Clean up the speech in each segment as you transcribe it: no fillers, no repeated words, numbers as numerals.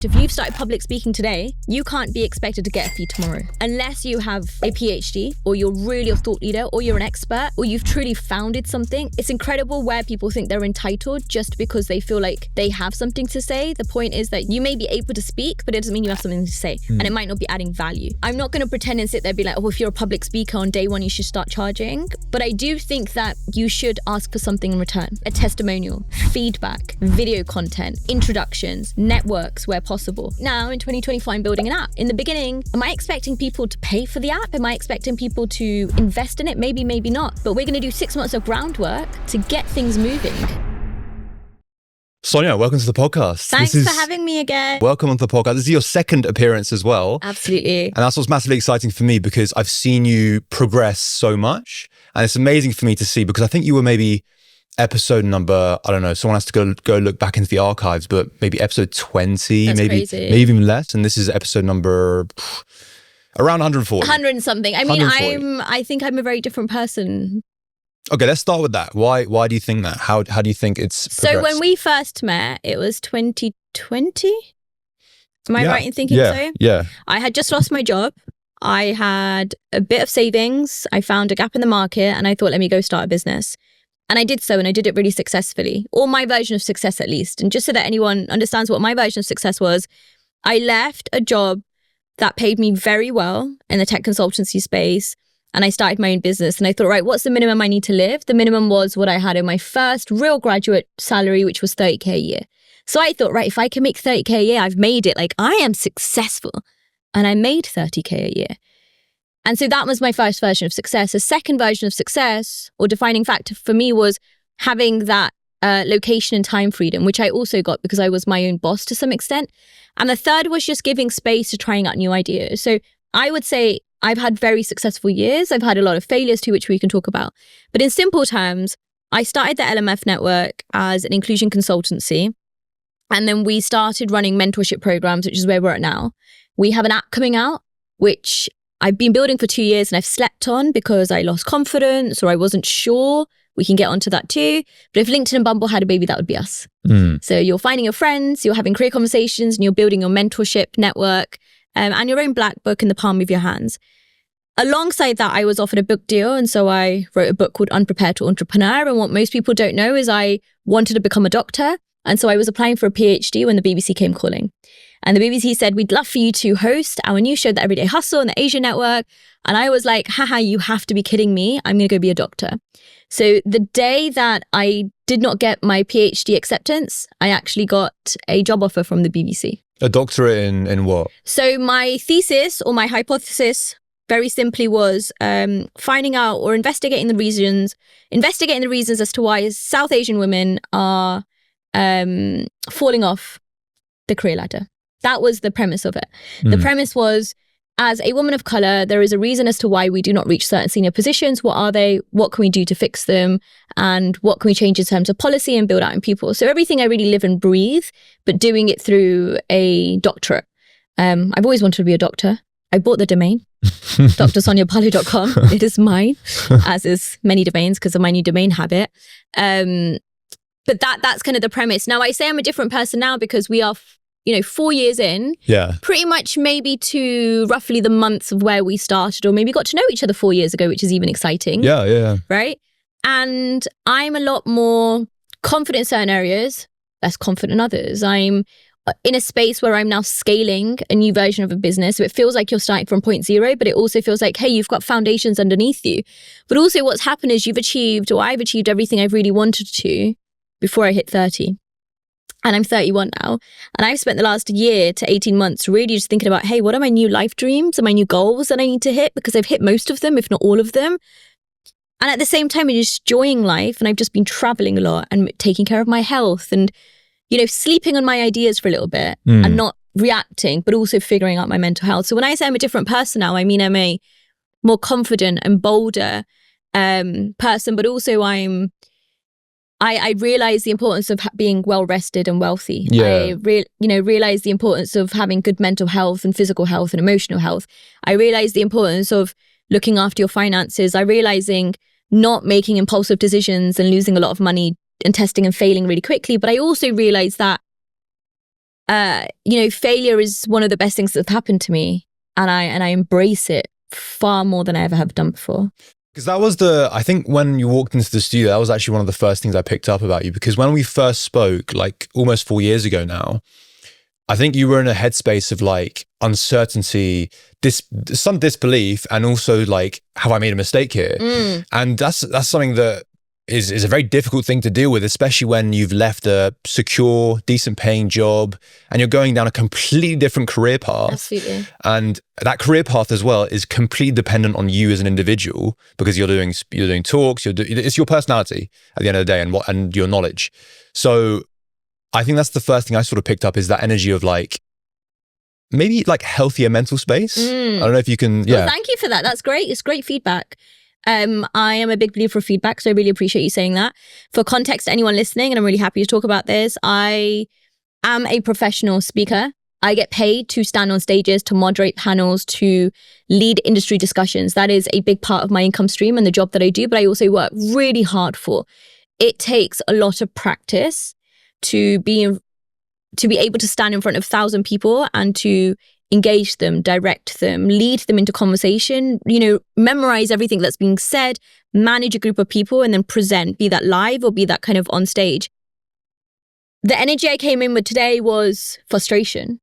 If you've started public speaking today, you can't be expected to get a fee tomorrow. Unless you have a PhD, or you're really a thought leader, or you're an expert, or you've truly founded something. It's incredible where people think they're entitled just because they feel like they have something to say. The point is that you may be able to speak, but it doesn't mean you have something to say. And it might not be adding value. I'm not going to pretend and sit there and be like, oh, if you're a public speaker on day one, you should start charging. But I do think that you should ask for something in return. A testimonial, feedback, video content, introductions, networks where possible. Now in 2024, I'm building an app. In the beginning, am I expecting people to pay for the app? Am I expecting people to invest in it? Maybe, maybe not. But we're going to do 6 months of groundwork to get things moving. Sonya, welcome to the podcast. Thanks for having me again. Welcome on the podcast. This is your second appearance as well. Absolutely. And that's what's massively exciting for me because I've seen you progress so much. And it's amazing for me to see because I think you were maybe episode number, I don't know, someone has to go look back into the archives, but maybe episode 20, That's maybe crazy. maybe even less. And this is episode number around 140. 100 and something. I mean, 140. I think I'm a very different person. Okay, let's start with that. Why do you think that? How do you think it's progressed? So when we first met, it was 2020. Am I right in thinking so? Yeah. I had just lost my job. I had a bit of savings. I found a gap in the market and I thought, let me go start a business. And I did so, and I did it really successfully, or my version of success at least. And just so that anyone understands what my version of success was, I left a job that paid me very well in the tech consultancy space, and I started my own business. And I thought, right, what's the minimum I need to live? The minimum was what I had in my first real graduate salary, which was 30K a year. So I thought, right, if I can make 30K a year, I've made it. Like, I am successful. And I made 30K a year. And so that was my first version of success. A second version of success or defining factor for me was having that location and time freedom, which I also got because I was my own boss to some extent. And the third was just giving space to trying out new ideas. So I would say I've had very successful years. I've had a lot of failures too, which we can talk about. But in simple terms, I started the LMF Network as an inclusion consultancy. And then we started running mentorship programs, which is where we're at now. We have an app coming out, which I've been building for 2 years and I've slept on because I lost confidence or I wasn't sure. We can get onto that too. But if LinkedIn and Bumble had a baby, that would be us. So you're finding your friends, you're having career conversations, and you're building your mentorship network and your own black book in the palm of your hands. Alongside that, I was offered a book deal. And so I wrote a book called Unprepared to Entrepreneur. And what most people don't know is I wanted to become a doctor. And so I was applying for a PhD when the BBC came calling. And the BBC said, we'd love for you to host our new show, The Everyday Hustle, on the Asia Network. And I was like, haha, you have to be kidding me. I'm going to go be a doctor. So the day that I did not get my PhD acceptance, I actually got a job offer from the BBC. A doctorate in what? So my thesis or my hypothesis very simply was finding out or investigating the reasons as to why South Asian women are falling off the career ladder. That was the premise of it. The premise was, as a woman of color, there is a reason as to why we do not reach certain senior positions. What are they? What can we do to fix them? And what can we change in terms of policy and build out in people? So everything I really live and breathe, but doing it through a doctorate. I've always wanted to be a doctor. I bought the domain, drsonyabarlow.com. It is mine, as is many domains because of my new domain habit. But that's kind of the premise. Now, I say I'm a different person now because we are 4 years in, pretty much maybe to roughly the months of where we started, or maybe got to know each other 4 years ago, which is even exciting. Yeah. Right? And I'm a lot more confident in certain areas, less confident in others. I'm in a space where I'm now scaling a new version of a business. So it feels like you're starting from point zero, but it also feels like, hey, you've got foundations underneath you. But also what's happened is I've achieved everything I've really wanted to before I hit 30. And I'm 31 now. And I've spent the last year to 18 months really just thinking about, hey, what are my new life dreams and my new goals that I need to hit? Because I've hit most of them, if not all of them. And at the same time, I'm just enjoying life. And I've just been traveling a lot and taking care of my health and, sleeping on my ideas for a little bit and not reacting, but also figuring out my mental health. So when I say I'm a different person now, I mean, I'm a more confident and bolder person, but also I realize the importance of being well rested and wealthy. I realize the importance of having good mental health and physical health and emotional health. I realize the importance of looking after your finances. I realizing not making impulsive decisions and losing a lot of money and testing and failing really quickly. But I also realized that failure is one of the best things that's happened to me. And I embrace it far more than I ever have done before. Because that was I think when you walked into the studio, that was actually one of the first things I picked up about you. Because when we first spoke, like almost 4 years ago now, I think you were in a headspace of like uncertainty, some disbelief, and also like, have I made a mistake here? And that's something that is a very difficult thing to deal with, especially when you've left a secure, decent paying job and you're going down a completely different career path. Absolutely. And that career path as well is completely dependent on you as an individual, because you're doing talks, it's your personality at the end of the day and your knowledge. So I think that's the first thing I sort of picked up, is that energy of like, maybe like healthier mental space. I don't know if you can, Well, thank you for that. That's great. It's great feedback. I am a big believer of feedback, so I really appreciate you saying that. For context to anyone listening, and I'm really happy to talk about this, I am a professional speaker. I get paid to stand on stages, to moderate panels, to lead industry discussions. That is a big part of my income stream and the job that I do, but I also work really hard for. It takes a lot of practice to be able to stand in front of 1,000 people and to engage them, direct them, lead them into conversation, memorize everything that's being said, manage a group of people, and then present, be that live or be that kind of on stage. The energy I came in with today was frustration.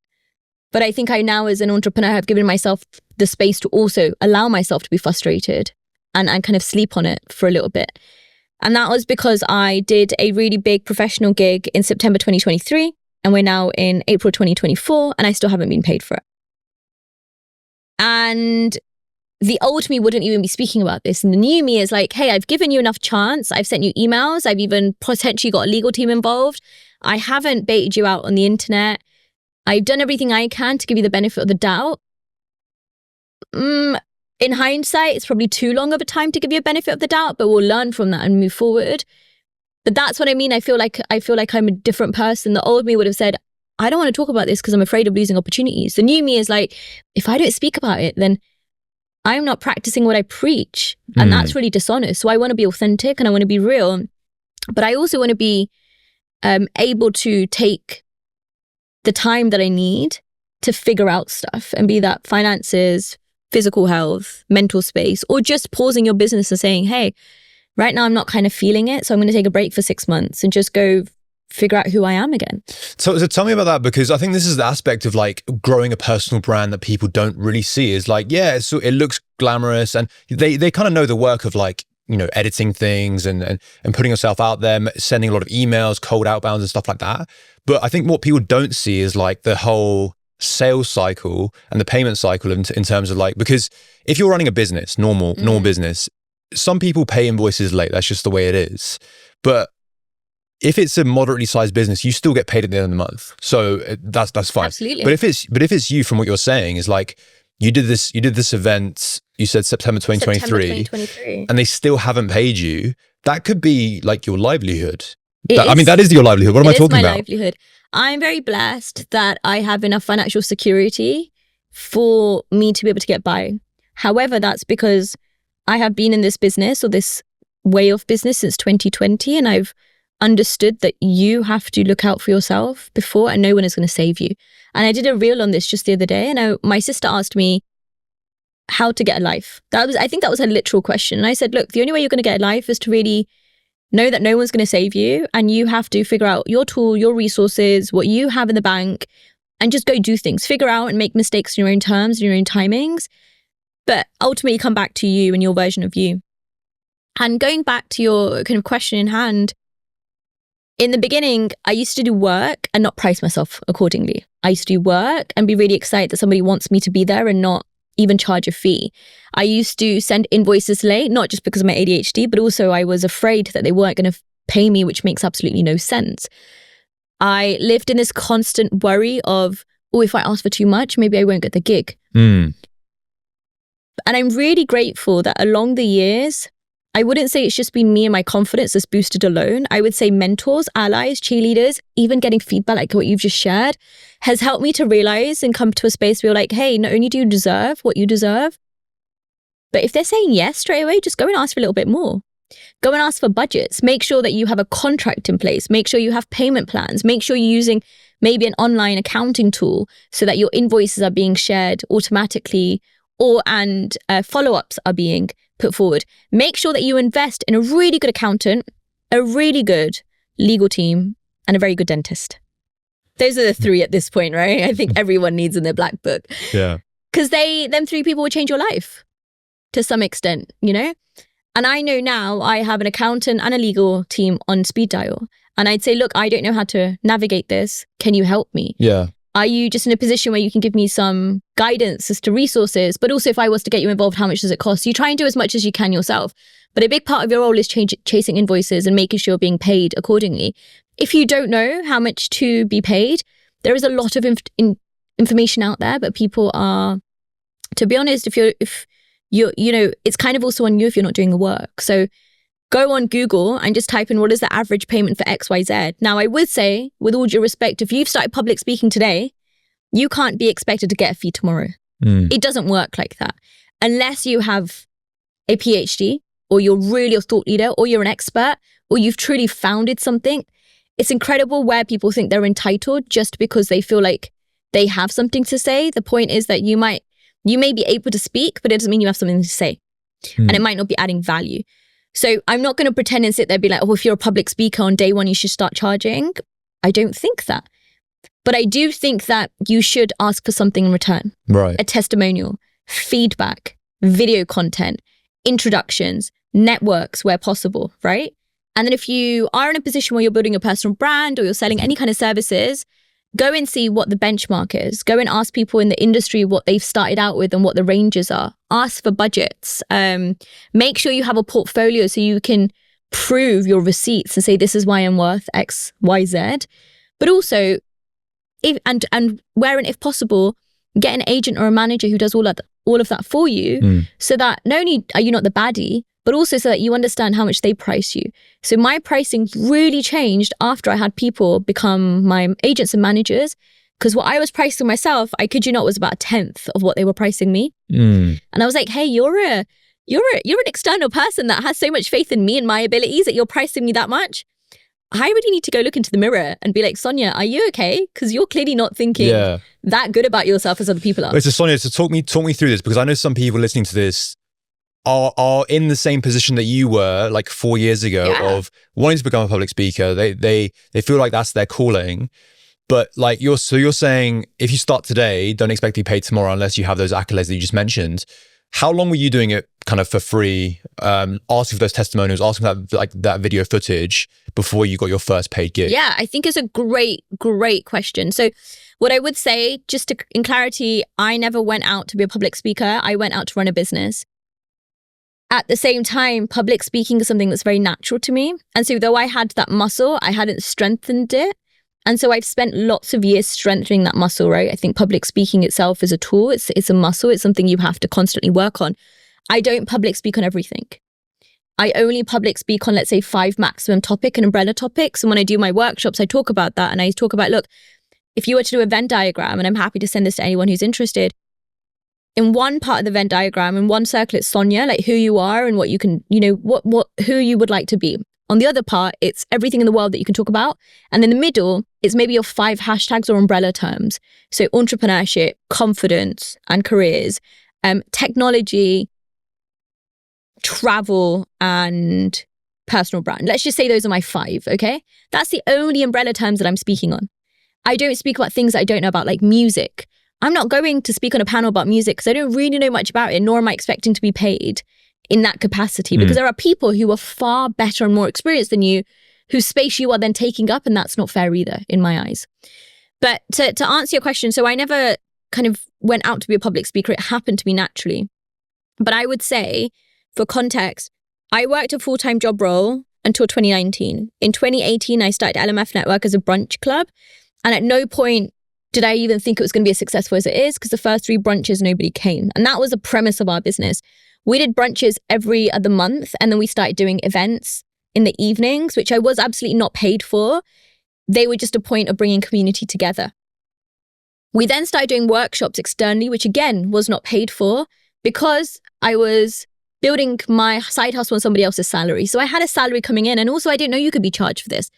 But I think I now, as an entrepreneur, have given myself the space to also allow myself to be frustrated and kind of sleep on it for a little bit. And that was because I did a really big professional gig in September 2023, and we're now in April 2024, and I still haven't been paid for it. And the old me wouldn't even be speaking about this. And the new me is like, hey, I've given you enough chance. I've sent you emails. I've even potentially got a legal team involved. I haven't baited you out on the internet. I've done everything I can to give you the benefit of the doubt. In hindsight, it's probably too long of a time to give you a benefit of the doubt, but we'll learn from that and move forward. But that's what I mean. I feel like I'm a different person. The old me would have said, I don't want to talk about this because I'm afraid of losing opportunities. The new me is like, if I don't speak about it, then I'm not practicing what I preach. And that's really dishonest. So I want to be authentic and I want to be real. But I also want to be able to take the time that I need to figure out stuff, and be that finances, physical health, mental space, or just pausing your business and saying, hey, right now I'm not kind of feeling it. So I'm going to take a break for 6 months and just go figure out who I am again. So tell me about that, because I think this is the aspect of like growing a personal brand that people don't really see. Is like, yeah, so it looks glamorous, and they kind of know the work of like, editing things and putting yourself out there, sending a lot of emails, cold outbounds and stuff like that. But I think what people don't see is like the whole sales cycle and the payment cycle in terms of like, because if you're running a business, normal business, some people pay invoices late. That's just the way it is. But if it's a moderately sized business, you still get paid at the end of the month. So that's fine. Absolutely. But if it's you, from what you're saying, is like, you did this event, you said September 2023, and they still haven't paid you. That could be like your livelihood. That is your livelihood. What am I talking about? It is my livelihood. I'm very blessed that I have enough financial security for me to be able to get by. However, that's because I have been in this business, or this way of business, since 2020, and I've understood that you have to look out for yourself before, and no one is going to save you. And I did a reel on this just the other day, and my sister asked me how to get a life. I think that was a literal question. And I said, look, the only way you're going to get a life is to really know that no one's going to save you, and you have to figure out your tool, your resources, what you have in the bank, and just go do things. Figure out and make mistakes in your own terms, in your own timings, but ultimately come back to you and your version of you. And going back to your kind of question in hand, in the beginning, I used to do work and not price myself accordingly. I used to do work and be really excited that somebody wants me to be there and not even charge a fee. I used to send invoices late, not just because of my ADHD, but also I was afraid that they weren't going to pay me, which makes absolutely no sense. I lived in this constant worry of, if I ask for too much, maybe I won't get the gig. And I'm really grateful that along the years, I wouldn't say it's just been me and my confidence that's boosted alone. I would say mentors, allies, cheerleaders, even getting feedback like what you've just shared has helped me to realize and come to a space where you're like, hey, not only do you deserve what you deserve, but if they're saying yes straight away, just go and ask for a little bit more. Go and ask for budgets. Make sure that you have a contract in place. Make sure you have payment plans. Make sure you're using maybe an online accounting tool so that your invoices are being shared automatically and follow-ups are being put forward. Make sure that you invest in a really good accountant, a really good legal team, and a very good dentist. Those are the three at this point, right? I think everyone needs in their black book. Yeah. Because them three people will change your life to some extent, you know? And I know now I have an accountant and a legal team on speed dial. And I'd say, look, I don't know how to navigate this. Can you help me? Yeah. Are you just in a position where you can give me some guidance as to resources? But also if I was to get you involved, how much does it cost? You try and do as much as you can yourself. But a big part of your role is chasing invoices and making sure you're being paid accordingly. If you don't know how much to be paid, there is a lot of information out there, but people are, to be honest, if you're, you know, it's kind of also on you if you're not doing the work. So go on Google and just type in what is the average payment for XYZ. Now, I would say, with all due respect, if you've started public speaking today, you can't be expected to get a fee tomorrow. It doesn't work like that. Unless you have a PhD, or you're really a thought leader, or you're an expert, or you've truly founded something. It's incredible where people think they're entitled just because they feel like they have something to say. The point is that you may be able to speak, but it doesn't mean you have something to say. And it might not be adding value. So I'm not going to pretend and sit there and be like, oh, if you're a public speaker on day one, you should start charging. I don't think that. But I do think that you should ask for something in return. Right. A testimonial, feedback, video content, introductions, networks where possible, right? And then if you are in a position where you're building a personal brand or you're selling any kind of services, go and see what the benchmark is. Go and ask people in the industry what they've started out with and what the ranges are. Ask for budgets. Make sure you have a portfolio so you can prove your receipts and say, this is why I'm worth X, Y, Z. But also, if if possible, get an agent or a manager who does all of that for you, so that not only are you not the baddie, but also so that you understand how much they price you. So my pricing really changed after I had people become my agents and managers, because what I was pricing myself, I kid you not, was about a 10th of what they were pricing me. And I was like, hey, you're an external person that has so much faith in me and my abilities that you're pricing me that much. I really need to go look into the mirror and be like, Sonya, are you okay? Because you're clearly not thinking that good about yourself as other people are. Wait, so Sonya, so talk me through this, because I know some people listening to this are in the same position that you were like 4 years ago of wanting to become a public speaker. They feel like that's their calling. But like you're saying, if you start today, don't expect to be paid tomorrow unless you have those accolades that you just mentioned. How long were you doing it kind of for free, asking for those testimonials, asking for that video footage before you got your first paid gig? Yeah, I think it's a great question. So what I would say, just in clarity, I never went out to be a public speaker. I went out to run a business. At the same time, public speaking is something that's very natural to me. And so though I had that muscle, I hadn't strengthened it. And so I've spent lots of years strengthening that muscle, right? I think public speaking itself is a tool. It's a muscle. It's something you have to constantly work on. I don't public speak on everything. I only public speak on, let's say, 5 maximum topic and umbrella topics. And when I do my workshops, I talk about that. And I talk about, look, if you were to do a Venn diagram, and I'm happy to send this to anyone who's interested, in one part of the Venn diagram, in one circle, it's Sonya, like who you are and what you can, who you would like to be. On the other part, it's everything in the world that you can talk about. And in the middle, it's maybe your 5 hashtags or umbrella terms. So entrepreneurship, confidence and careers, technology, travel, and personal brand. Let's just say those are my 5, okay? That's the only umbrella terms that I'm speaking on. I don't speak about things that I don't know about, like music. I'm not going to speak on a panel about music because I don't really know much about it, nor am I expecting to be paid in that capacity, because there are people who are far better and more experienced than you, whose space you are then taking up, and that's not fair either, in my eyes. But to answer your question, so I never kind of went out to be a public speaker. It happened to me naturally. But I would say, for context, I worked a full-time job role until 2019. In 2018, I started LMF Network as a brunch club. And at no point did I even think it was going to be as successful as it is, because the first 3 brunches, nobody came. And that was the premise of our business. We did brunches every other month, and then we started doing events in the evenings, which I was absolutely not paid for. They were just a point of bringing community together. We then started doing workshops externally, which again was not paid for, because I was building my side hustle on somebody else's salary. So I had a salary coming in, and also I didn't know you could be charged for this.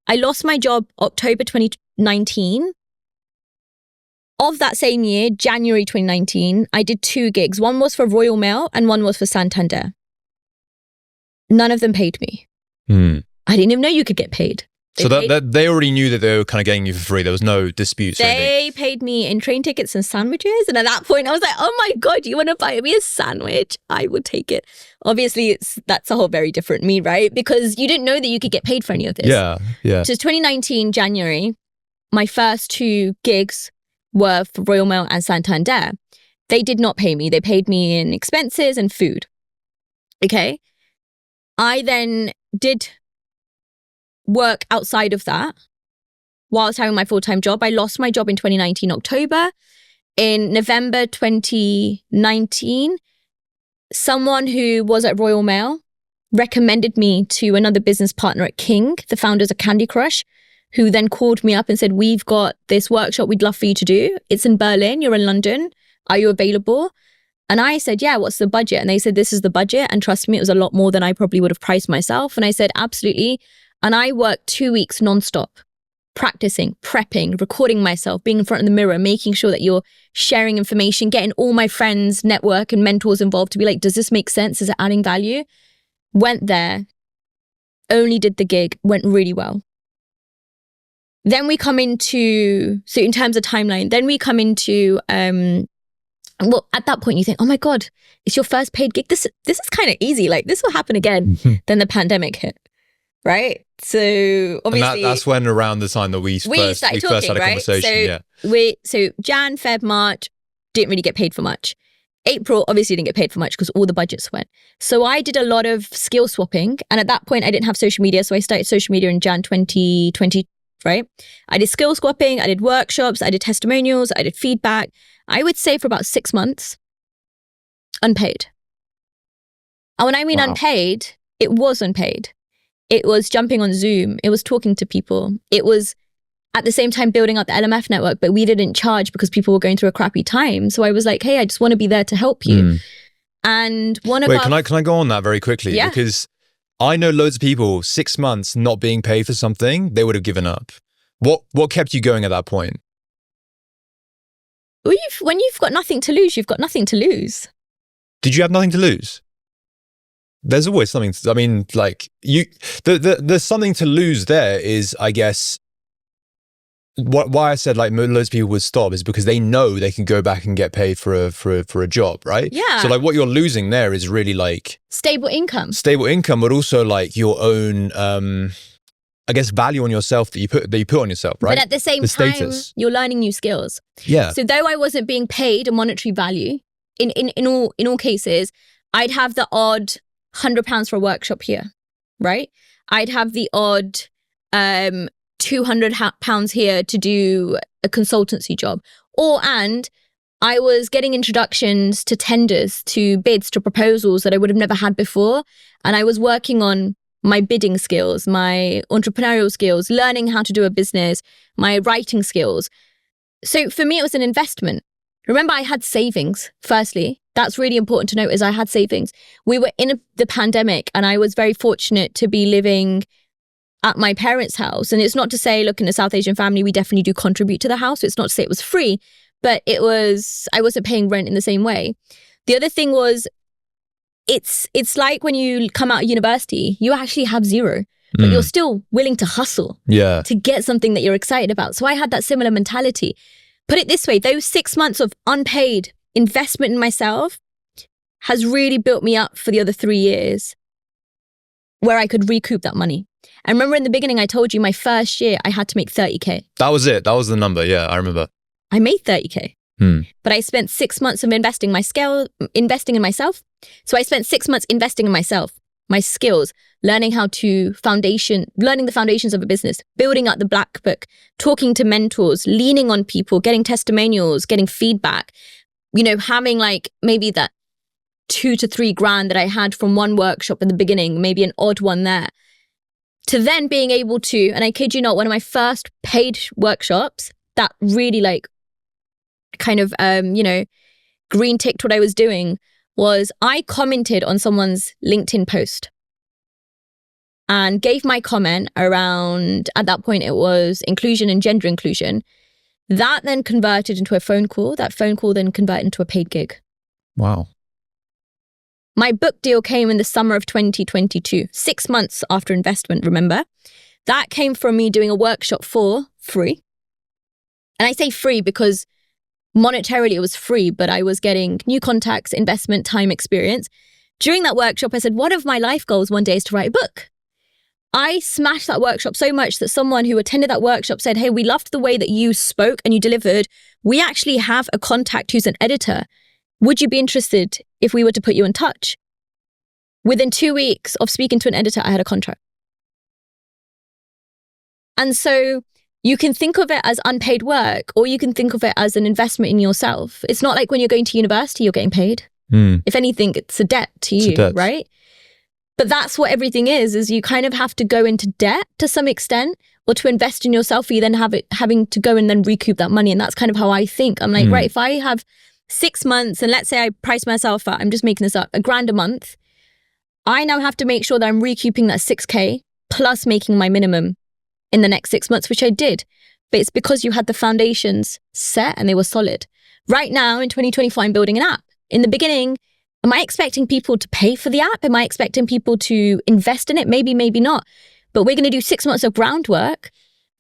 I lost my job October 2020. 2019. Of that same year, January 2019, I did 2 gigs. One was for Royal Mail and one was for Santander. None of them paid me. I didn't even know you could get paid. They already knew that they were kind of getting you for free. There was no disputes or anything. They paid me in train tickets and sandwiches. And at that point, I was like, oh my God, you want to buy me a sandwich? I would take it. Obviously, that's a whole very different me, right? Because you didn't know that you could get paid for any of this. Yeah. So 2019, January, my first 2 gigs were for Royal Mail and Santander. They did not pay me. They paid me in expenses and food. Okay. I then did work outside of that while I was having my full-time job. I lost my job in 2019, October. In November 2019, someone who was at Royal Mail recommended me to another business partner at King, the founders of Candy Crush, who then called me up and said, we've got this workshop we'd love for you to do. It's in Berlin, you're in London. Are you available? And I said, yeah, what's the budget? And they said, this is the budget. And trust me, it was a lot more than I probably would have priced myself. And I said, absolutely. And I worked 2 weeks nonstop, practicing, prepping, recording myself, being in front of the mirror, making sure that you're sharing information, getting all my friends, network and mentors involved to be like, does this make sense? Is it adding value? Went there, only did the gig, went really well. Then we come into, so in terms of timeline, then we come into, well, at that point you think, oh my God, it's your first paid gig. This is kind of easy. Like this will happen again. Then the pandemic hit, right? So obviously. And that's when around the time that we first had a conversation. So Jan, Feb, March, didn't really get paid for much. April obviously didn't get paid for much because all the budgets went. So I did a lot of skill swapping. And at that point I didn't have social media. So I started social media in Jan 2020. Right? I did skill swapping, I did workshops, I did testimonials, I did feedback. I would say for about 6 months, unpaid. And when I mean unpaid, it was unpaid. It was jumping on Zoom. It was talking to people. It was at the same time building up the LMF network, but we didn't charge because people were going through a crappy time. So I was like, hey, I just want to be there to help you. And can I go on that very quickly? Yeah. Because I know loads of people, 6 months not being paid for something, they would have given up. What kept you going at that point? When you've got nothing to lose, you've got nothing to lose. Did you have nothing to lose? There's always something. There's something to lose. There is, I guess, why I said like loads of people would stop is because they know they can go back and get paid for a job, right? Yeah. So like what you're losing there is really like stable income, but also like your own, I guess, value on yourself that you put on yourself, right? But at the same time, you're learning new skills. Yeah. So though I wasn't being paid a monetary value, in all cases, I'd have the odd £100 for a workshop here, right? I'd have the odd £200 here to do a consultancy job. And I was getting introductions to tenders, to bids, to proposals that I would have never had before. And I was working on my bidding skills, my entrepreneurial skills, learning how to do a business, my writing skills. So for me, it was an investment. Remember, I had savings, firstly. That's really important to note, is I had savings. We were in the pandemic and I was very fortunate to be living at my parents' house. And it's not to say, look, in a South Asian family, we definitely do contribute to the house. It's not to say it was free, but I wasn't paying rent in the same way. The other thing was, it's like when you come out of university, you actually have zero, but you're still willing to hustle to get something that you're excited about. So I had that similar mentality. Put it this way, those 6 months of unpaid investment in myself has really built me up for the other 3 years where I could recoup that money. I remember in the beginning, I told you my first year, I had to make 30K. That was it. That was the number. Yeah, I remember. I made 30K. But I spent 6 months of investing in myself. So I spent 6 months investing in myself, my skills, learning the foundations of a business, building up the black book, talking to mentors, leaning on people, getting testimonials, getting feedback, having like maybe that 2 to 3 grand that I had from one workshop in the beginning, maybe an odd one there, to then being able to, and I kid you not, one of my first paid workshops that really like kind of, green ticked what I was doing was I commented on someone's LinkedIn post. and gave my comment around, at that point it was inclusion and gender inclusion. That then converted into a phone call. That phone call then converted into a paid gig. Wow. My book deal came in the summer of 2022, 6 months after investment, remember? That came from me doing a workshop for free. And I say free because monetarily it was free, but I was getting new contacts, investment, time, experience. During that workshop, I said, one of my life goals one day is to write a book. I smashed that workshop so much that someone who attended that workshop said, hey, we loved the way that you spoke and you delivered. We actually have a contact who's an editor. Would you be interested if we were to put you in touch? Within 2 weeks of speaking to an editor, I had a contract. And so you can think of it as unpaid work, or you can think of it as an investment in yourself. It's not like when you're going to university, you're getting paid. If anything, it's a debt to you, right? But that's what everything is you kind of have to go into debt to some extent, or to invest in yourself, or you then having to go and then recoup that money. And that's kind of how I think. I'm like, right, if I have 6 months, and let's say I price myself at, I'm just making this up, $1,000 a month, I now have to make sure that I'm recouping that 6K plus making my minimum in the next 6 months, which I did. But it's because you had the foundations set and they were solid. Right now in 2024, I'm building an app. In the beginning, am I expecting people to pay for the app? Am I expecting people to invest in it? Maybe, maybe not. But we're going to do 6 months of groundwork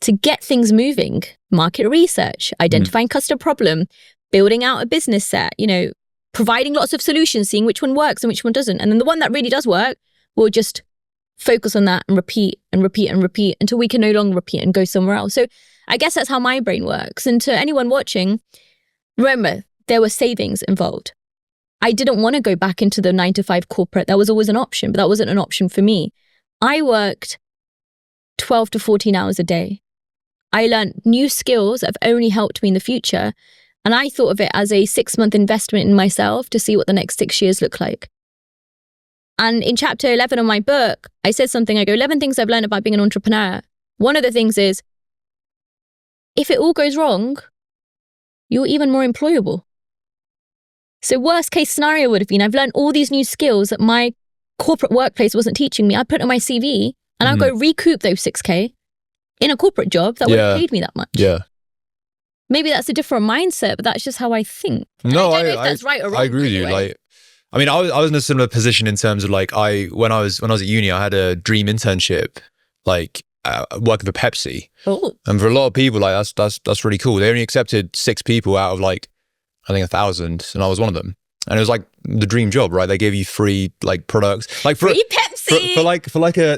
to get things moving. Market research, identifying customer problem, building out a business set, providing lots of solutions, seeing which one works and which one doesn't. And then the one that really does work, we'll just focus on that and repeat and repeat and repeat until we can no longer repeat and go somewhere else. So I guess that's how my brain works. And to anyone watching, remember, there were savings involved. I didn't want to go back into the 9-to-5 corporate. That was always an option, but that wasn't an option for me. I worked 12 to 14 hours a day. I learned new skills that have only helped me in the future. And I thought of it as a 6-month investment in myself to see what the next 6 years look like. And in chapter 11 of my book, I said something, I go, 11 things I've learned about being an entrepreneur. One of the things is, if it all goes wrong, you're even more employable. So worst case scenario would have been, I've learned all these new skills that my corporate workplace wasn't teaching me. I put it on my CV and I'll go recoup those 6K in a corporate job that would have paid me that much. Yeah. Maybe that's a different mindset, but that's just how I think. No, I don't know if that's right or wrong. I agree with you. Anyway. I was in a similar position in terms of when I was at uni, I had a dream internship, working for Pepsi. Oh. And for a lot of people, that's really cool. They only accepted 6 people out of I think 1,000, and I was one of them. And it was the dream job, right? They gave you free products, for free Pepsi for a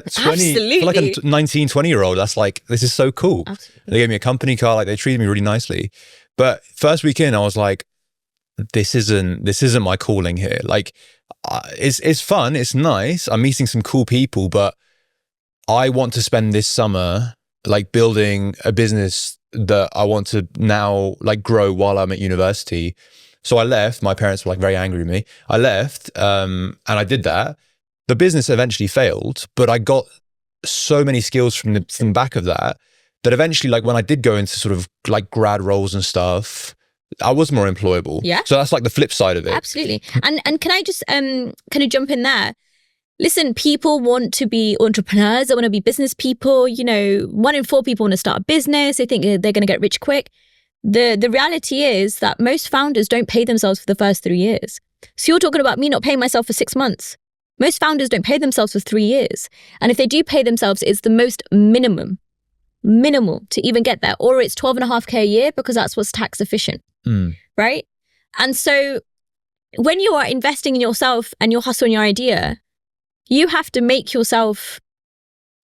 20, for a 19, 20-year-old. That's this is so cool. Absolutely. They gave me a company car, they treated me really nicely. But first week in, I was like, this isn't my calling here. It's fun, it's nice. I'm meeting some cool people, but I want to spend this summer building a business that I want to now grow while I'm at university. So I left. My parents were very angry with me. I left, and I did that. The business eventually failed, but I got so many skills from the back of that eventually, when I did go into sort of grad roles and stuff, I was more employable. Yeah. So that's the flip side of it. Absolutely. And can I just kind of jump in there? Listen, people want to be entrepreneurs. They want to be business people. 1 in 4 people want to start a business. They think they're going to get rich quick. The reality is that most founders don't pay themselves for the first 3 years. So you're talking about me not paying myself for 6 months. Most founders don't pay themselves for 3 years. And if they do pay themselves, it's the most minimal to even get there. Or it's 12.5K a year because that's what's tax efficient, right? And so when you are investing in yourself and your hustle and your idea, you have to make yourself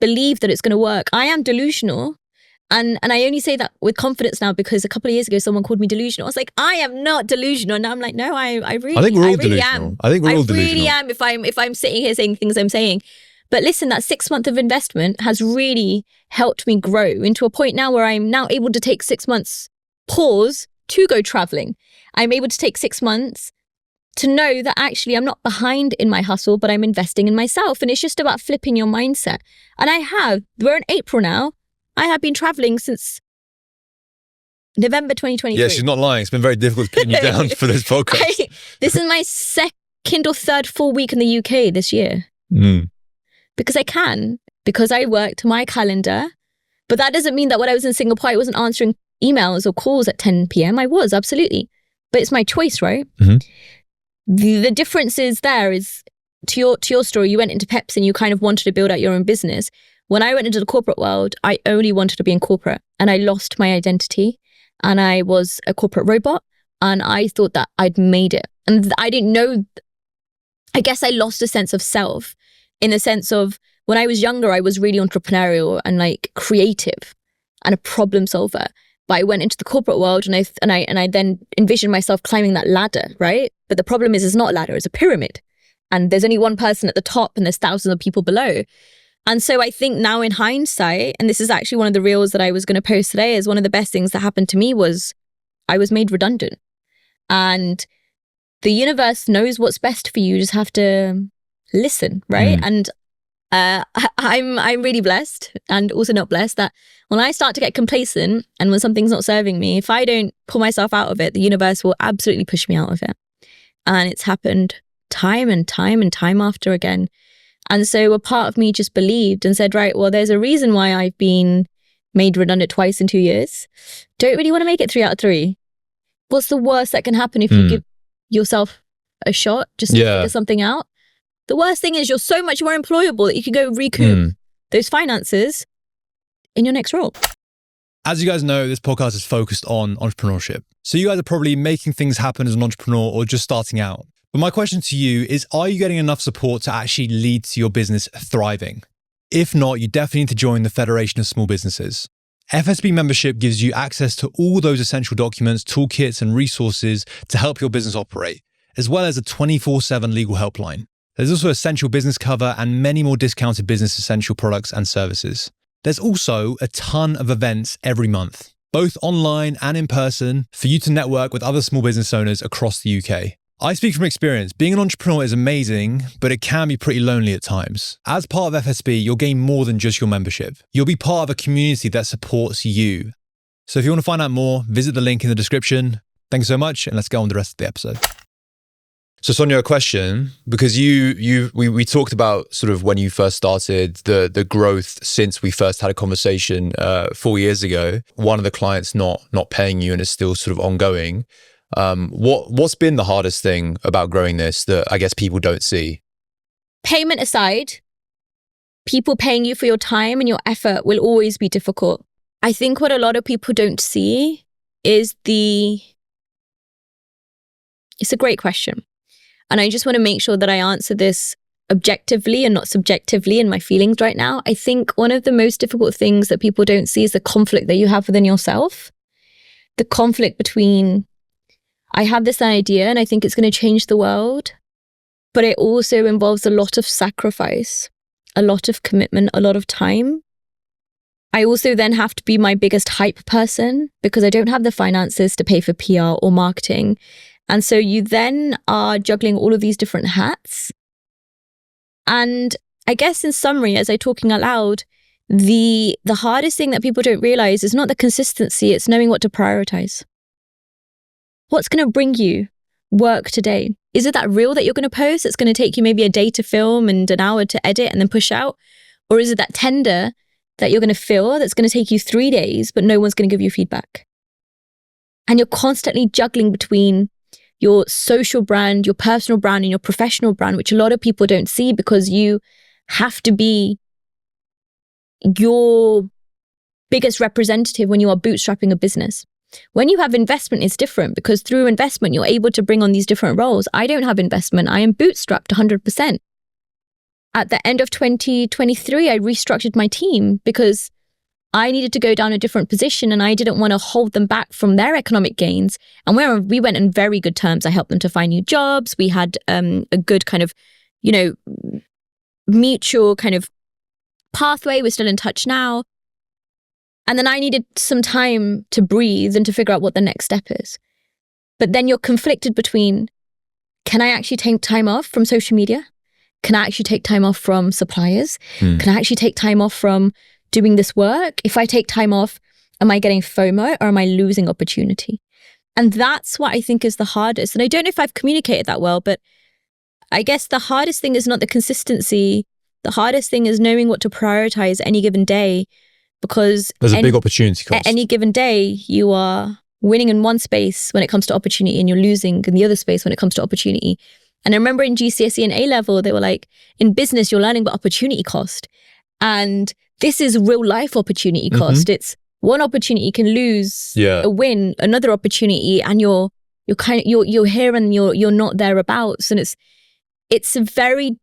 believe that it's going to work. I am delusional. And I only say that with confidence now because a couple of years ago, someone called me delusional. I was like, I am not delusional. And now I'm like, no, I really think we're all really delusional. am. I think we're all delusional. I really am if I'm sitting here saying things I'm saying. But listen, that 6 months of investment has really helped me grow into a point now where I'm now able to take 6 months pause to go traveling. I'm able to take 6 months to know that actually I'm not behind in my hustle, but I'm investing in myself. And it's just about flipping your mindset. And we're in April now. I have been traveling since November 2023. Yeah, she's not lying. It's been very difficult to pin you down for this podcast. This is my second or third full week in the UK this year. Because I can. because I worked my calendar. But that doesn't mean that when I was in Singapore, I wasn't answering emails or calls at 10 p.m. I was, absolutely. But it's my choice, right? Mm-hmm. The difference is there is, to your story, you went into Pepsi and you kind of wanted to build out your own business. When I went into the corporate world, I only wanted to be in corporate, and I lost my identity, and I was a corporate robot, and I thought that I'd made it. And I didn't know, I guess I lost a sense of self, in the sense of when I was younger, I was really entrepreneurial and like creative and a problem solver. But I went into the corporate world and I then envisioned myself climbing that ladder, right? But the problem is, it's not a ladder, it's a pyramid. And there's only one person at the top and there's thousands of people below. And so I think now in hindsight, and this is actually one of the reels that I was going to post today, is one of the best things that happened to me was I was made redundant. And the universe knows what's best for you. You just have to listen, right? And I'm really blessed, and also not blessed, that when I start to get complacent and when something's not serving me, if I don't pull myself out of it, the universe will absolutely push me out of it. And it's happened time and time after again. And so a part of me just believed and said, right, well, there's a reason why I've been made redundant twice in 2 years. Don't really want to make it 3 out of 3. What's the worst that can happen if you give yourself a shot just to figure something out? The worst thing is you're so much more employable that you can go recoup those finances in your next role. As you guys know, this podcast is focused on entrepreneurship. So you guys are probably making things happen as an entrepreneur or just starting out. But my question to you is, are you getting enough support to actually lead to your business thriving? If not, you definitely need to join the Federation of Small Businesses. FSB membership gives you access to all those essential documents, toolkits, and resources to help your business operate, as well as a 24/7 legal helpline. There's also essential business cover and many more discounted business essential products and services. There's also a ton of events every month, both online and in person, for you to network with other small business owners across the UK. I speak from experience. Being an entrepreneur is amazing, but it can be pretty lonely at times. As part of FSB, you'll gain more than just your membership. You'll be part of a community that supports you. So if you want to find out more, visit the link in the description. Thanks so much, and let's go on with the rest of the episode. So Sonya, a question, because we talked about sort of when you first started, the growth since we first had a conversation 4 years ago. One of the clients not paying you and it's still sort of ongoing. What's been the hardest thing about growing this that I guess people don't see? Payment aside, people paying you for your time and your effort will always be difficult. I think what a lot of people don't see is it's a great question. And I just want to make sure that I answer this objectively and not subjectively in my feelings right now. I think one of the most difficult things that people don't see is the conflict that you have within yourself. The conflict between, I have this idea and I think it's going to change the world, but it also involves a lot of sacrifice, a lot of commitment, a lot of time. I also then have to be my biggest hype person because I don't have the finances to pay for PR or marketing. And so you then are juggling all of these different hats. And I guess in summary, as I'm talking out loud, the hardest thing that people don't realize is not the consistency, it's knowing what to prioritize. What's going to bring you work today? Is it that reel that you're going to post? It's going to take you maybe a day to film and an hour to edit and then push out? Or is it that tender that you're going to fill that's going to take you 3 days, but no one's going to give you feedback? And you're constantly juggling between your social brand, your personal brand, and your professional brand, which a lot of people don't see because you have to be your biggest representative when you are bootstrapping a business. When you have investment, it's different because through investment, you're able to bring on these different roles. I don't have investment. I am bootstrapped 100%. At the end of 2023, I restructured my team because I needed to go down a different position and I didn't want to hold them back from their economic gains. And we went in very good terms. I helped them to find new jobs. We had a good kind of, mutual kind of pathway. We're still in touch now. And then I needed some time to breathe and to figure out what the next step is. But then you're conflicted between, can I actually take time off from social media? Can I actually take time off from suppliers? Can I actually take time off from doing this work? If I take time off, am I getting FOMO or am I losing opportunity? And that's what I think is the hardest. And I don't know if I've communicated that well, but I guess the hardest thing is not the consistency The hardest thing is knowing what to prioritize any given day, because there's a big opportunity cost. At any given day, you are winning in one space when it comes to opportunity and you're losing in the other space when it comes to opportunity. And I remember in GCSE and A-level, they were like, in business, you're learning about opportunity cost. And this is real life opportunity cost. It's one opportunity can lose a win, another opportunity, and you're here and you're not thereabouts. And it's a very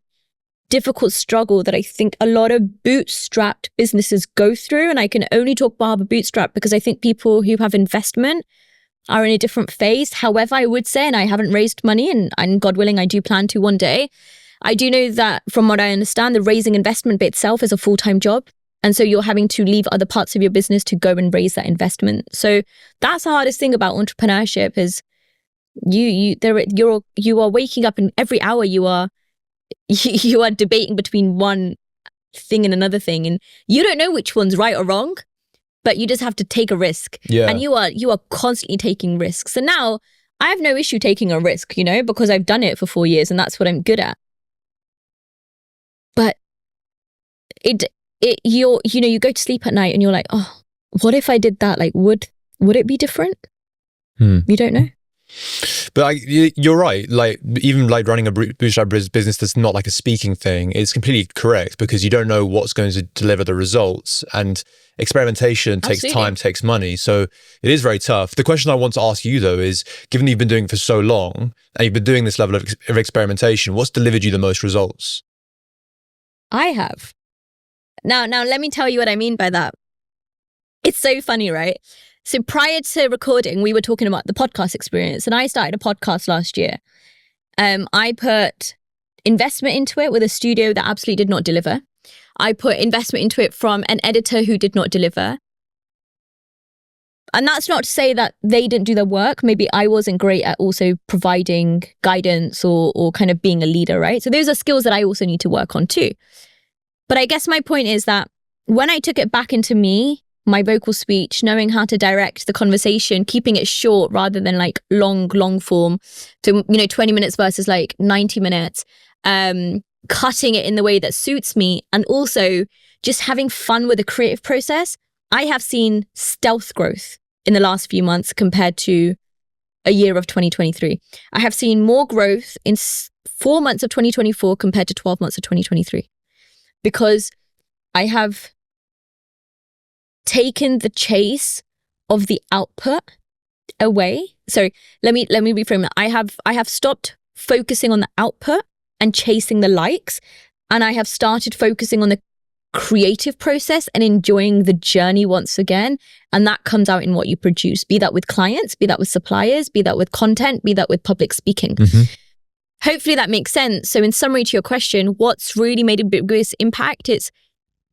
difficult struggle that I think a lot of bootstrapped businesses go through. And I can only talk about bootstrap because I think people who have investment are in a different phase. However, I would say, and I haven't raised money, and God willing, I do plan to one day. I do know that from what I understand, the raising investment bit itself is a full-time job. And so you're having to leave other parts of your business to go and raise that investment. So that's the hardest thing about entrepreneurship is you are waking up, and every hour you are debating between one thing and another thing, and you don't know which one's right or wrong, but you just have to take a risk. And you are constantly taking risks. And now I have no issue taking a risk, because I've done it for 4 years and that's what I'm good at. But you go to sleep at night and you're like, oh, what if I did that? Like, would it be different? You don't know. But you're right. Like, even like running a bootstrap business that's not like a speaking thing, it's completely correct, because you don't know what's going to deliver the results, and experimentation takes time, takes money. So it is very tough. The question I want to ask you though is, given you've been doing it for so long and you've been doing this level of experimentation, what's delivered you the most results? I have. Now let me tell you what I mean by that. It's so funny, right? So prior to recording, we were talking about the podcast experience, and I started a podcast last year. I put investment into it with a studio that absolutely did not deliver. I put investment into it from an editor who did not deliver. And that's not to say that they didn't do their work. Maybe I wasn't great at also providing guidance or kind of being a leader, right? So those are skills that I also need to work on too. But I guess my point is that when I took it back into me, my vocal speech, knowing how to direct the conversation, keeping it short rather than like long form to, 20 minutes versus like 90 minutes, cutting it in the way that suits me, and also just having fun with the creative process, I have seen stealth growth in the last few months compared to a year of 2023. I have seen more growth in 4 months of 2024 compared to 12 months of 2023, because I have taken the chase of the output away. So let me reframe it. I have stopped focusing on the output and chasing the likes, and I have started focusing on the creative process and enjoying the journey once again. And that comes out in what you produce, be that with clients, be that with suppliers, be that with content, be that with public speaking. Hopefully that makes sense. So in summary to your question, what's really made a biggest impact, it's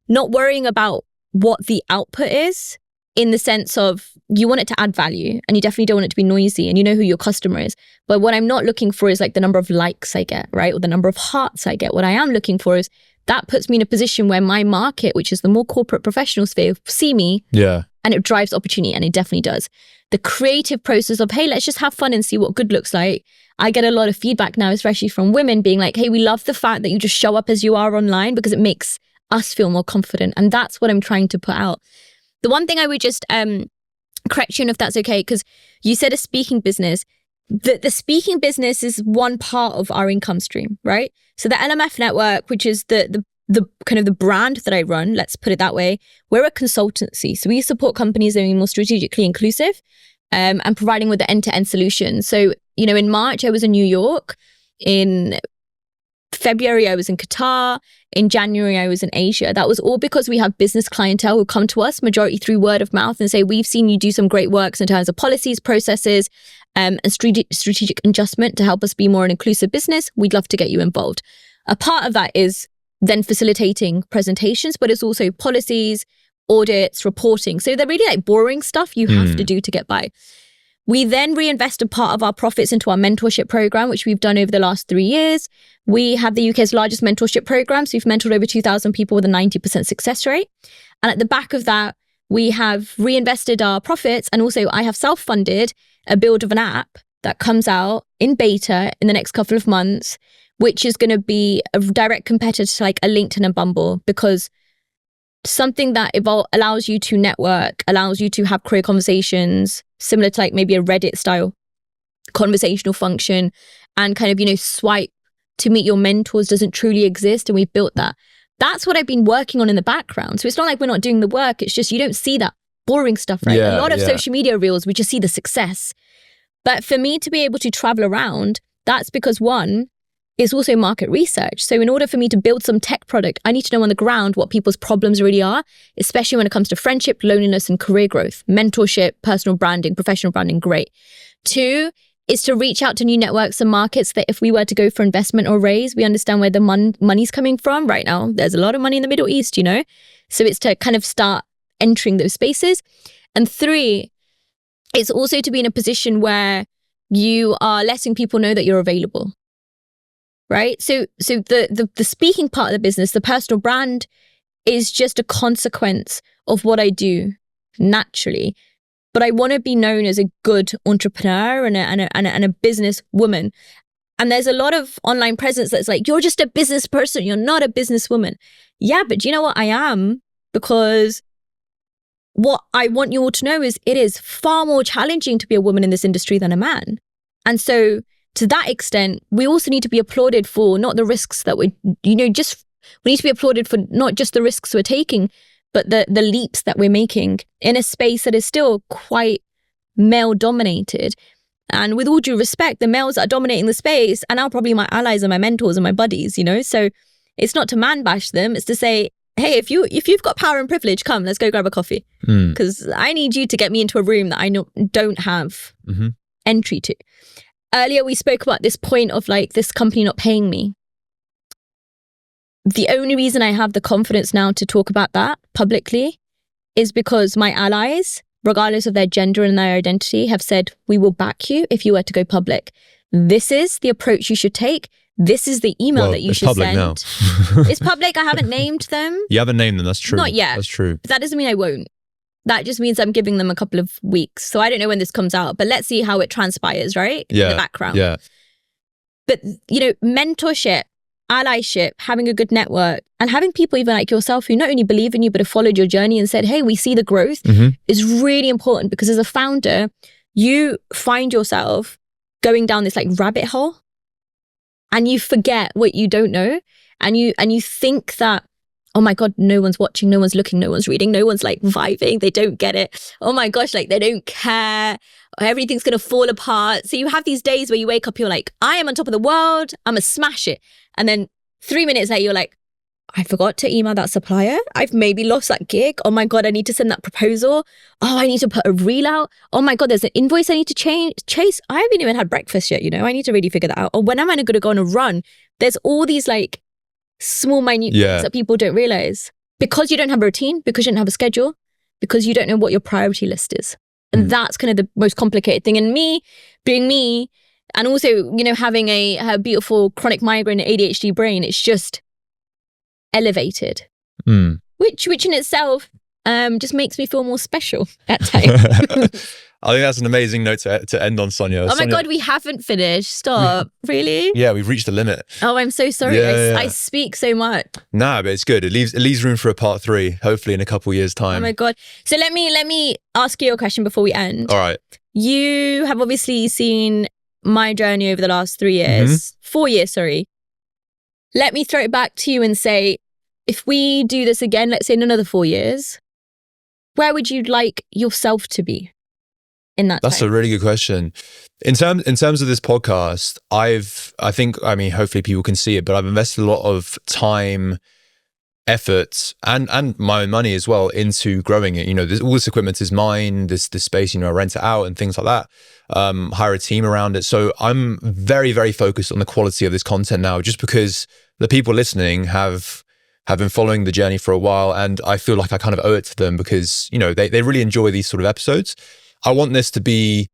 not worrying about what the output is, in the sense of you want it to add value and you definitely don't want it to be noisy, and you know who your customer is. But what I'm not looking for is like the number of likes I get, right? Or the number of hearts I get. What I am looking for is that puts me in a position where my market, which is the more corporate professional sphere, see me. And it drives opportunity, and it definitely does. The creative process of, hey, let's just have fun and see what good looks like. I get a lot of feedback now, especially from women being like, hey, we love the fact that you just show up as you are online because it makes us feel more confident. And that's what I'm trying to put out. The one thing I would just correct you, if that's okay, because you said a speaking business. The speaking business is one part of our income stream, right? So the LMF Network, which is the kind of the brand that I run, let's put it that way, we're a consultancy. So we support companies that are more strategically inclusive and providing with the end-to-end solution. So, in March, I was in New York. In February, I was in Qatar. In January, I was in Asia. That was all because we have business clientele who come to us, majority through word of mouth, and say, we've seen you do some great works in terms of policies, processes, and strategic adjustment to help us be more an inclusive business. We'd love to get you involved. A part of that is then facilitating presentations, but it's also policies, audits, reporting. So they're really like boring stuff you have to do to get by. We then reinvest a part of our profits into our mentorship program, which we've done over the last 3 years. We have the UK's largest mentorship program. So we've mentored over 2,000 people with a 90% success rate. And at the back of that, we have reinvested our profits. And also I have self-funded a build of an app that comes out in beta in the next couple of months, which is going to be a direct competitor to like a LinkedIn and Bumble, because something that allows you to network, allows you to have career conversations, similar to like maybe a Reddit style conversational function, and kind of, you know, swipe to meet your mentors doesn't truly exist. And we've built that. That's what I've been working on in the background. So it's not like we're not doing the work. It's just you don't see that boring stuff, right? A lot of social media reels, we just see the success. But for me to be able to travel around, that's because one, it's also market research. So in order for me to build some tech product, I need to know on the ground what people's problems really are, especially when it comes to friendship, loneliness, and career growth, mentorship, personal branding, professional branding, great. Two is to reach out to new networks and markets that if we were to go for investment or raise, we understand where the money's coming from. Right now, there's a lot of money in the Middle East, you know? So it's to kind of start entering those spaces. And three, it's also to be in a position where you are letting people know that you're available, right? So the speaking part of the business, the personal brand, is just a consequence of what I do naturally. But I want to be known as a good entrepreneur and a business woman. And there's a lot of online presence that's like, you're just a business person, you're not a businesswoman. Yeah, but do you know what? I am, because what I want you all to know is it is far more challenging to be a woman in this industry than a man. And so to that extent, we also need to be applauded for not the risks that we need to be applauded for not just the risks we're taking, but the leaps that we're making in a space that is still quite male dominated. And with all due respect, the males that are dominating the space are now probably my allies and my mentors and my buddies, you know? So it's not to man bash them, it's to say, hey, if you've got power and privilege, come, let's go grab a coffee. Because I need you to get me into a room that I don't have entry to. Earlier, we spoke about this point of like this company not paying me. The only reason I have the confidence now to talk about that publicly is because my allies, regardless of their gender and their identity, have said, we will back you if you were to go public. This is the approach you should take. This is the email that you should send. Now. It's public. I haven't named them. You haven't named them. That's true. Not yet. That's true. But that doesn't mean I won't. That just means I'm giving them a couple of weeks. So I don't know when this comes out, but let's see how it transpires, right? Yeah. In the background. Yeah. But, you know, mentorship, allyship, having a good network, and having people even like yourself who not only believe in you, but have followed your journey and said, hey, we see the growth is really important, because as a founder, you find yourself going down this like rabbit hole and you forget what you don't know. And you think that, oh my God, no one's watching, no one's looking, no one's reading, no one's like vibing, they don't get it. Oh my gosh, like they don't care. Everything's going to fall apart. So you have these days where you wake up, you're like, I am on top of the world, I'm going to smash it. And then 3 minutes later, you're like, I forgot to email that supplier. I've maybe lost that gig. Oh my God, I need to send that proposal. Oh, I need to put a reel out. Oh my God, there's an invoice I need to chase. I haven't even had breakfast yet, you know, I need to really figure that out. Or when am I going to go on a run? There's all these like small, minute things that people don't realize. Because you don't have a routine, because you don't have a schedule, because you don't know what your priority list is. And that's kind of the most complicated thing. And me, being me, and also, you know, having a beautiful chronic migraine and ADHD brain, it's just elevated, which in itself just makes me feel more special at times. I think that's an amazing note to end on, Sonya. Oh my God, we haven't finished. Stop. Really? Yeah, we've reached the limit. Oh, I'm so sorry. I speak so much. Nah, but it's good. It leaves room for a part 3, hopefully in a couple years' time. Oh my God. So let me ask you a question before we end. All right. You have obviously seen my journey over the last 3 years, 4 years, sorry. Let me throw it back to you and say, if we do this again, let's say in another 4 years, where would you like yourself to be in that That's time? a really good question. In terms of this podcast, I mean, hopefully people can see it, but I've invested a lot of time, effort, and my own money as well into growing it. You know, all this equipment is mine. This space, you know, I rent it out and things like that. Hire a team around it. So I'm very, very focused on the quality of this content now, just because the people listening have been following the journey for a while, and I feel like I kind of owe it to them because, you know, they really enjoy these sort of episodes. I want this to be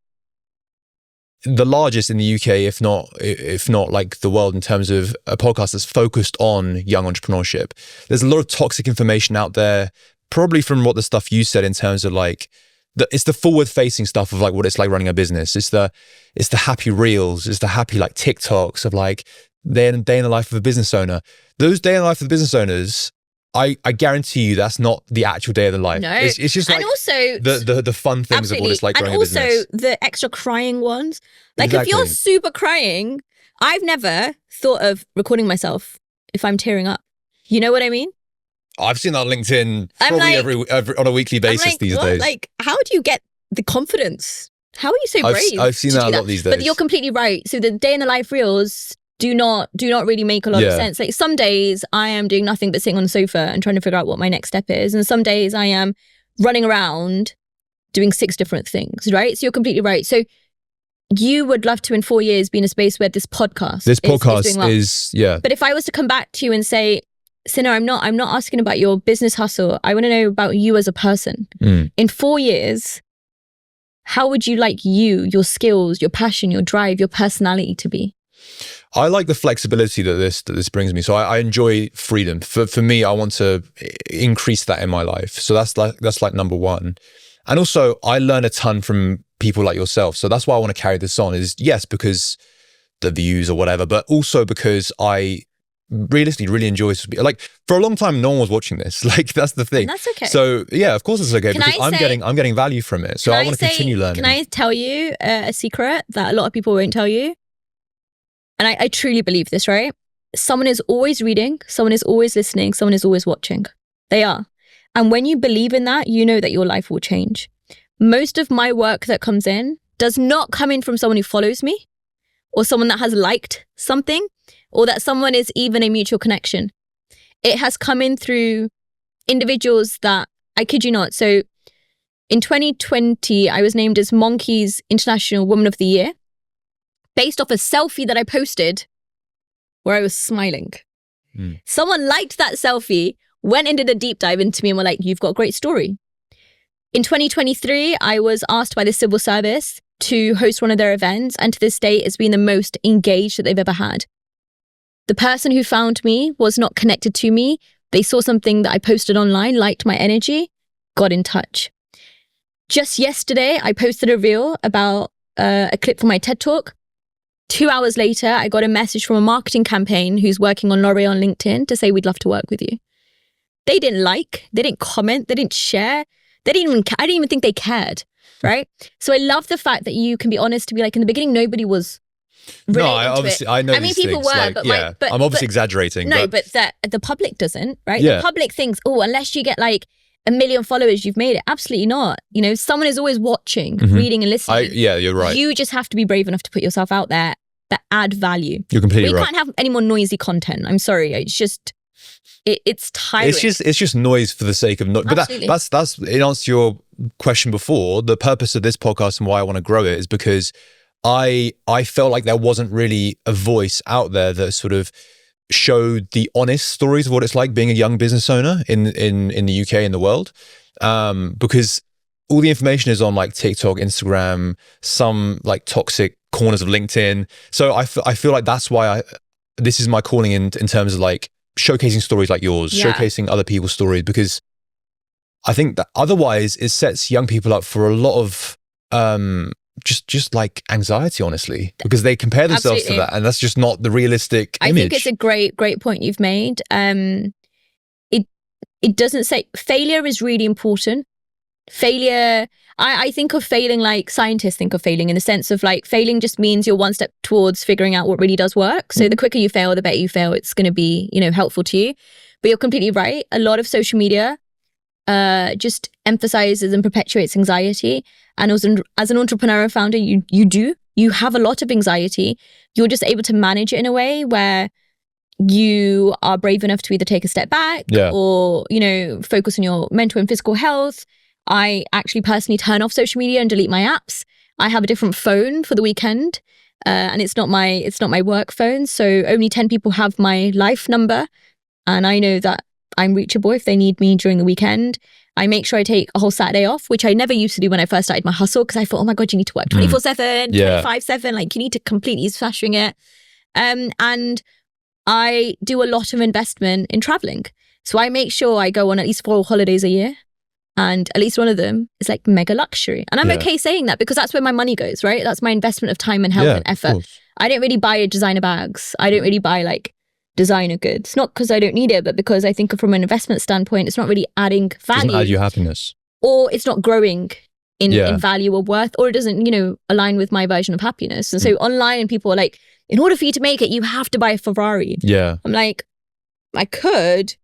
the largest in the UK, if not like the world, in terms of a podcast that's focused on young entrepreneurship. There's a lot of toxic information out there, probably from what the stuff you said in terms of like, it's the forward-facing stuff of like what it's like running a business. It's the happy reels, it's the happy like TikToks of like day in the life of a business owner. Those day in the life of the business owners, I guarantee you that's not the actual day of the life. No. It's just like and also, the fun things absolutely. of what it's like growing and a business. also the extra crying ones. Like Exactly. if you're super crying, I've never thought of recording myself if I'm tearing up. You know what I mean? I've seen that on LinkedIn I'm probably like- every on a weekly basis I'm like, these what? days. Like, how do you get the confidence? How are you so brave? I've seen to that do a lot these days. But you're completely right. So the day in the life reels do not really make a lot of Yeah. sense. Like some days I am doing nothing but sitting on the sofa and trying to figure out what my next step is. And some days I am running around doing 6 different things, right? So you're completely right. So you would love to in 4 years be in a space where this podcast This podcast doing well. is, yeah. But if I was to come back to you and say, Sinner, I'm not asking about your business hustle. I want to know about you as a person. In 4 years, how would you like your skills, your passion, your drive, your personality to be? I like the flexibility that this brings me. So I enjoy freedom. For me, I want to increase that in my life. So that's like number one. And also, I learn a ton from people like yourself. So that's why I want to carry this on. Is yes, because the views or whatever, but also because I realistically really enjoy. Like for a long time, no one was watching this. Like that's the thing. And that's okay. So yeah, of course it's okay because I'm getting value from it. So I want to continue learning. Can I tell you a secret that a lot of people won't tell you? And I truly believe this, right? Someone is always reading, someone is always listening, someone is always watching. They are. And when you believe in that, you know that your life will change. Most of my work that comes in does not come in from someone who follows me or someone that has liked something or that someone is even a mutual connection. It has come in through individuals that, I kid you not. So in 2020, I was named as Monkey's International Woman of the Year based off a selfie that I posted where I was smiling. Someone liked that selfie, went and did a deep dive into me and were like, you've got a great story. In 2023, I was asked by the civil service to host one of their events, and to this day, it's been the most engaged that they've ever had. The person who found me was not connected to me. They saw something that I posted online, liked my energy, got in touch. Just yesterday, I posted a reel about a clip from my TED Talk. 2 hours later, I got a message from a marketing campaign who's working on L'Oreal on LinkedIn to say, we'd love to work with you. They didn't like, they didn't comment, they didn't share. I didn't even think they cared, right? So I love the fact that you can be honest to be like, in the beginning, nobody was relating to it. I know. I mean, people were, like, but yeah, I'm obviously exaggerating. No, but the public doesn't, right? Yeah. The public thinks, oh, unless you get like 1 million followers, you've made it. Absolutely not. You know, someone is always watching, reading and listening. Yeah, you're right. You just have to be brave enough to put yourself out there that add value. You're completely right. We can't have any more noisy content. I'm sorry. It's just, it's tiring. It's just noise for the sake of noise. But that's in answer to your question before. The purpose of this podcast and why I want to grow it is because I felt like there wasn't really a voice out there that sort of showed the honest stories of what it's like being a young business owner in the UK and the world. Because all the information is on like TikTok, Instagram, some like toxic corners of LinkedIn. So I feel like that's why this is my calling in terms of like showcasing stories like yours, showcasing other people's stories, because I think that otherwise it sets young people up for a lot of just like anxiety, honestly, because they compare themselves to that, and that's just not the realistic image. I think it's a great point you've made. It doesn't say failure is really important. Failure, I think of failing like scientists think of failing, in the sense of like failing just means you're one step towards figuring out what really does work. So the quicker you fail, the better you fail. It's going to be, helpful to you. But you're completely right. A lot of social media just emphasizes and perpetuates anxiety. And as an entrepreneur founder, you have a lot of anxiety. You're just able to manage it in a way where you are brave enough to either take a step back or, focus on your mental and physical health. I actually personally turn off social media and delete my apps. I have a different phone for the weekend, and it's not my work phone. So only 10 people have my life number, and I know that I'm reachable if they need me during the weekend. I make sure I take a whole Saturday off, which I never used to do when I first started my hustle, because I thought, oh my God, you need to work 24/7, 25/7, like you need to completely smashing it. And I do a lot of investment in traveling. So I make sure I go on at least 4 holidays a year. And at least one of them is like mega luxury. And I'm okay saying that because that's where my money goes, right? That's my investment of time and health and effort. I don't really buy designer bags. I don't really buy like designer goods. Not because I don't need it, but because I think from an investment standpoint, it's not really adding value. Doesn't add you happiness. Or it's not growing in value or worth, or it doesn't, align with my version of happiness. And so online people are like, in order for you to make it, you have to buy a Ferrari. Yeah. I'm like, I could,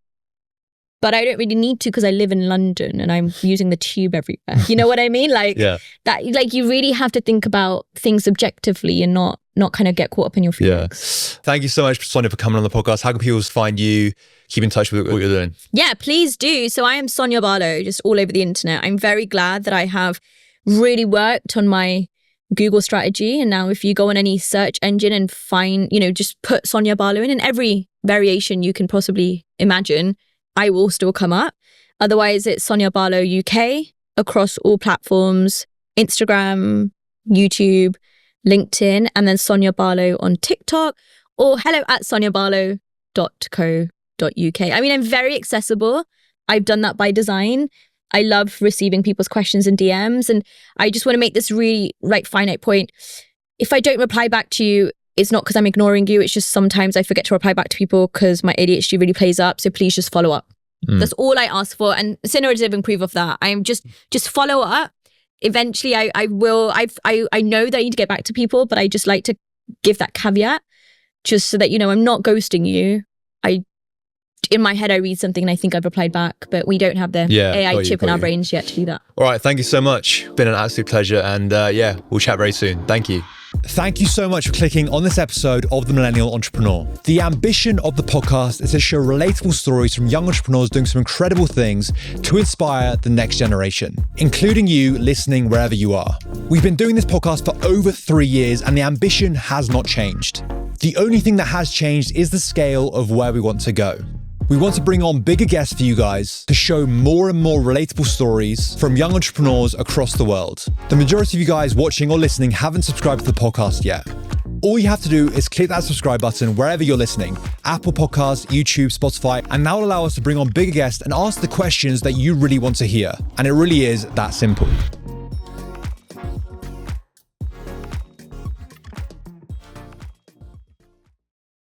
but I don't really need to because I live in London and I'm using the tube everywhere. You know what I mean? Like that, like you really have to think about things objectively and not kind of get caught up in your feelings. Yeah. Thank you so much, Sonya, for coming on the podcast. How can people find you? Keep in touch with what you're doing. Yeah, please do. So I am Sonya Barlow, just all over the internet. I'm very glad that I have really worked on my Google strategy. And now if you go on any search engine and find, just put Sonya Barlow in every variation you can possibly imagine, I will still come up. Otherwise, it's Sonya Barlow UK across all platforms, Instagram, YouTube, LinkedIn, and then Sonya Barlow on TikTok or hello@sonyabarlow.co.uk. I mean, I'm very accessible. I've done that by design. I love receiving people's questions and DMs. And I just want to make this really finite point. If I don't reply back to you, it's not because I'm ignoring you. It's just sometimes I forget to reply back to people because my ADHD really plays up. So please just follow up. That's all I ask for. And Sinner is living proof of that. I am just follow up. Eventually I will. I know that I need to get back to people, but I just like to give that caveat just so that, I'm not ghosting you. In my head, I read something and I think I've replied back, but we don't have the AI chip in our brains yet to do that. All right. Thank you so much. Been an absolute pleasure. And we'll chat very soon. Thank you. Thank you so much for clicking on this episode of The Millennial Entrepreneur. The ambition of the podcast is to share relatable stories from young entrepreneurs doing some incredible things to inspire the next generation, including you listening wherever you are. We've been doing this podcast for over 3 years and the ambition has not changed. The only thing that has changed is the scale of where we want to go. We want to bring on bigger guests for you guys to show more and more relatable stories from young entrepreneurs across the world. The majority of you guys watching or listening haven't subscribed to the podcast yet. All you have to do is click that subscribe button wherever you're listening, Apple Podcasts, YouTube, Spotify, and that will allow us to bring on bigger guests and ask the questions that you really want to hear. And it really is that simple.